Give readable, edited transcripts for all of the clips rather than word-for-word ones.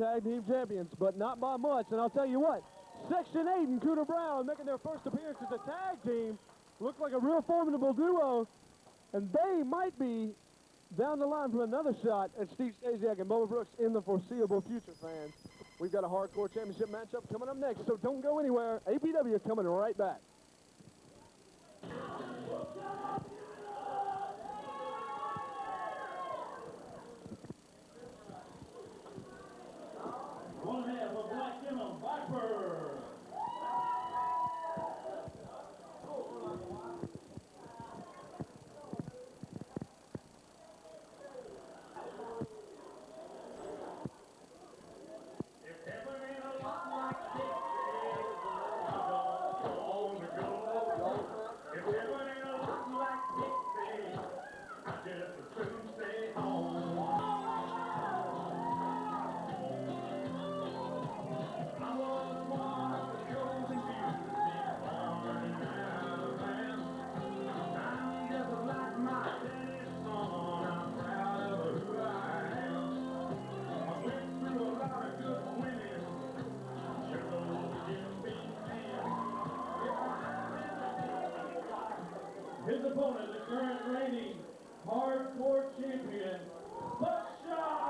Tag team champions, but not by much. And I'll tell you what, Section 8 and Cooter Brown making their first appearance as a tag team. Looks like a real formidable duo, and they might be down the line for another shot at Steve Stasiak and Bubba Brooks in the foreseeable future, fans. We've got a hardcore championship matchup coming up next, so don't go anywhere. APW is coming right back. One half of Buckshot Viper. His opponent, the current reigning hardcore champion, Buckshot!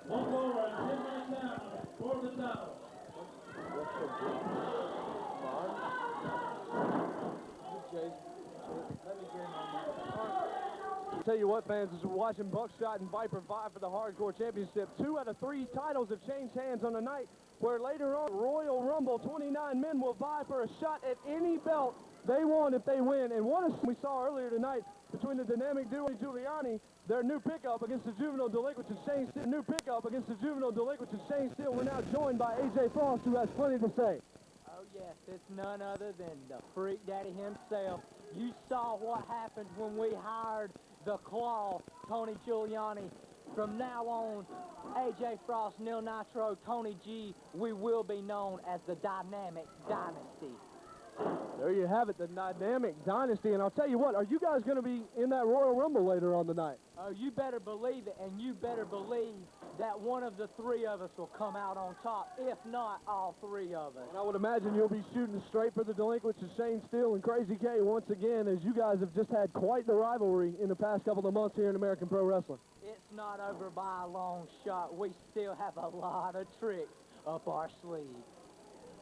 One more and 10 minutes down for the title. Tell you what, fans, as we're watching Buckshot and Viper vie for the hardcore championship, 2 out of 3 titles have changed hands on the night, where later on, Royal Rumble, 29 men will vie for a shot at any belt they want if they win. And what we saw earlier tonight between the dynamic duo Giuliani, their new pickup against the juvenile delinquents of Shane Steele. New pickup against the juvenile delinquents of Shane Steele. We're now joined by AJ Frost, who has plenty to say. Oh yes, it's none other than the Freak Daddy himself. You saw what happened when we hired the Claw, Tony Giuliani. From now on, AJ Frost, Neil Nitro, Tony G, we will be known as the Dynamic Dynasty. There you have it, the Dynamic Dynasty. And I'll tell you what, are you guys going to be in that Royal Rumble later on tonight? Oh, you better believe it, and you better believe that one of the 3 of us will come out on top, if not all 3 of us. And I would imagine you'll be shooting straight for the delinquents of Shane Steele and Crazy K once again, as you guys have just had quite the rivalry in the past couple of months here in American Pro Wrestling. It's not over by a long shot. We still have a lot of tricks up our sleeve.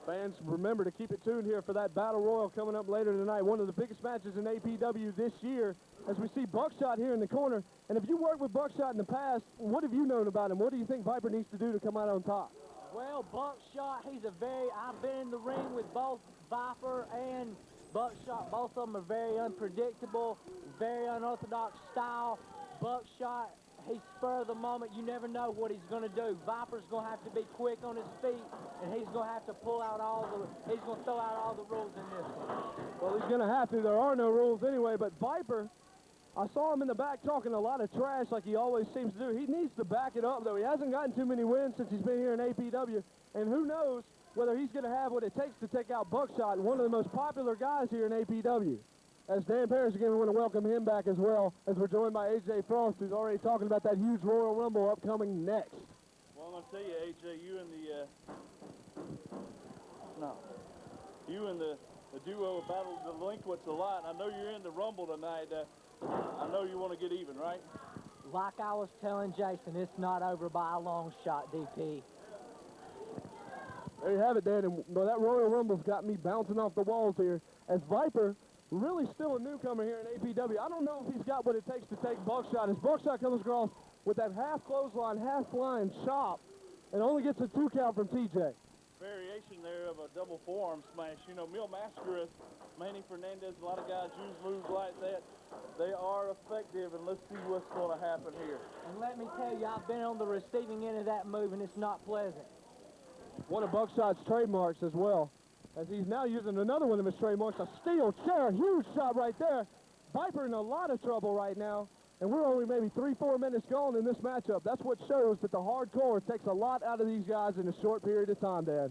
Fans, remember to keep it tuned here for that Battle Royal coming up later tonight. One of the biggest matches in APW this year, as we see Buckshot here in the corner. And if you worked with Buckshot in the past, what have you known about him? What do you think Viper needs to do to come out on top? Well, Buckshot, I've been in the ring with both Viper and Buckshot. Both of them are very unpredictable, very unorthodox style. Buckshot, he's spur of the moment. You never know what he's going to do. Viper's going to have to be quick on his feet, and he's going to have to throw out all the rules in this one. Well, he's going to have to. There are no rules anyway, but Viper, I saw him in the back talking a lot of trash like he always seems to do. He needs to back it up, though. He hasn't gotten too many wins since he's been here in APW, and who knows whether he's going to have what it takes to take out Buckshot, one of the most popular guys here in APW. As Dan Parrish, again, we want to welcome him back as well, as we're joined by AJ Frost, who's already talking about that huge Royal Rumble upcoming next. Well, I'm going to tell you, AJ, you and the duo battle the delinquents a lot. I know you're in the Rumble tonight. I know you want to get even, right? Like I was telling Jason, it's not over by a long shot, DP. There you have it, Dan. And well, that Royal Rumble's got me bouncing off the walls here, as Viper, really still a newcomer here in APW. I don't know if he's got what it takes to take Buckshot, as Buckshot comes across with that half clothesline, half flying chop, and only gets a 2 count from TJ. Variation there of a double forearm smash. You know, Mil Mascaras, Manny Fernandez, a lot of guys use moves like that. They are effective, and let's see what's going to happen here. And let me tell you, I've been on the receiving end of that move, and it's not pleasant. One of Buckshot's trademarks as well, as he's now using another one of his trademarks, a steel chair. Huge shot right there. Viper in a lot of trouble right now, and we're only maybe 3-4 minutes gone in this matchup. That's what shows that the hardcore takes a lot out of these guys in a short period of time, Dad.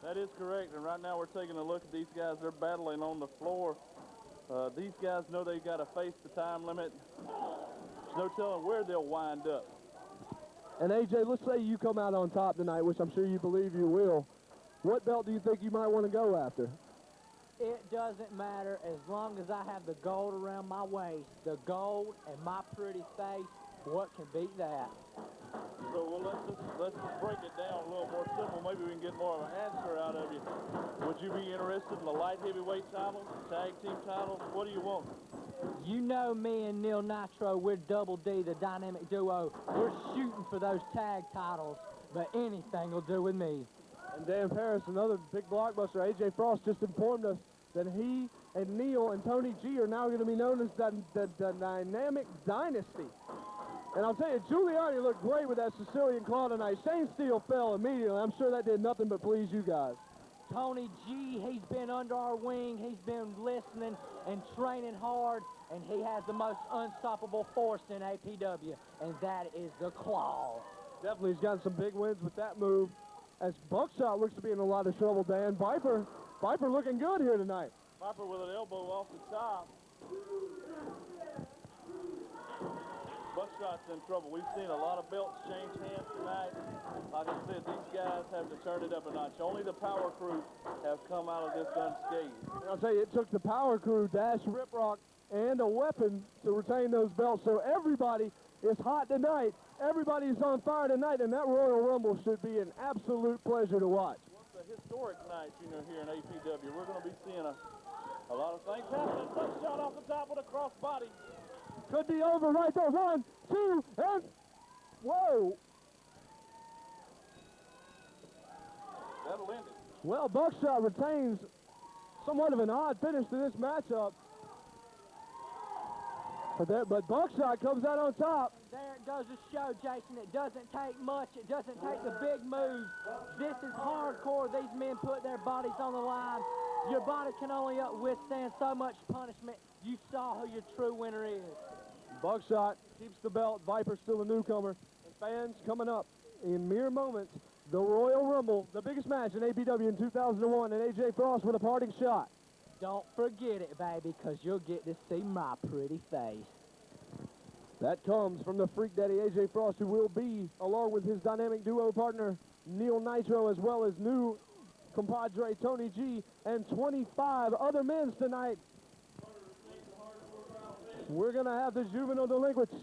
That is correct, and right now we're taking a look at these guys. They're battling on the floor. These guys know they've got to face the time limit. There's no telling where they'll wind up. And AJ, let's say you come out on top tonight, which I'm sure you believe you will. What belt do you think you might want to go after? It doesn't matter as long as I have the gold around my waist, the gold and my pretty face. What can beat that? So let's just break it down a little more simple. Maybe we can get more of an answer out of you. Would you be interested in the light heavyweight titles, tag team titles? What do you want? You know me and Neil Nitro, we're Double D, the dynamic duo. We're shooting for those tag titles, but anything will do with me. And Dan Paris, another big blockbuster, AJ Frost, just informed us that he and Neil and Tony G are now going to be known as the Dynamic Dynasty. And I'll tell you, Giuliani looked great with that Sicilian claw tonight. Shane Steele fell immediately. I'm sure that did nothing but please you guys. Tony G, he's been under our wing. He's been listening and training hard, and he has the most unstoppable force in APW, and that is the claw. Definitely, he's gotten some big wins with that move. As Buckshot looks to be in a lot of trouble, Dan. Viper looking good here tonight. Viper with an elbow off the top. Buckshot's in trouble. We've seen a lot of belts change hands tonight. Like I said, these guys have to turn it up a notch. Only the Power Crew have come out of this unscathed. And I'll tell you, it took the Power Crew, Dash, Riprock, and a weapon to retain those belts. So everybody is hot tonight. Everybody is on fire tonight, and that Royal Rumble should be an absolute pleasure to watch. Well, it's a historic night, here in APW. We're going to be seeing a lot of things happening. Buckshot off the top with a crossbody. Could be over right there. 1, 2, and whoa. That'll end it. Well, Buckshot retains somewhat of an odd finish to this matchup. But Buckshot comes out on top. There it goes to show, Jason, it doesn't take much. It doesn't take the big moves. This is hardcore. These men put their bodies on the line. Your body can only withstand so much punishment. You saw who your true winner is. Buckshot keeps the belt. Viper's still a newcomer. And fans, coming up in mere moments, the Royal Rumble, the biggest match in APW in 2001, and AJ Frost with a parting shot. Don't forget it, baby, because you'll get to see my pretty face. That comes from the Freak Daddy AJ Frost, who will be, along with his dynamic duo partner, Neil Nitro, as well as new compadre Tony G, and 25 other men tonight. We're going to have the juvenile delinquents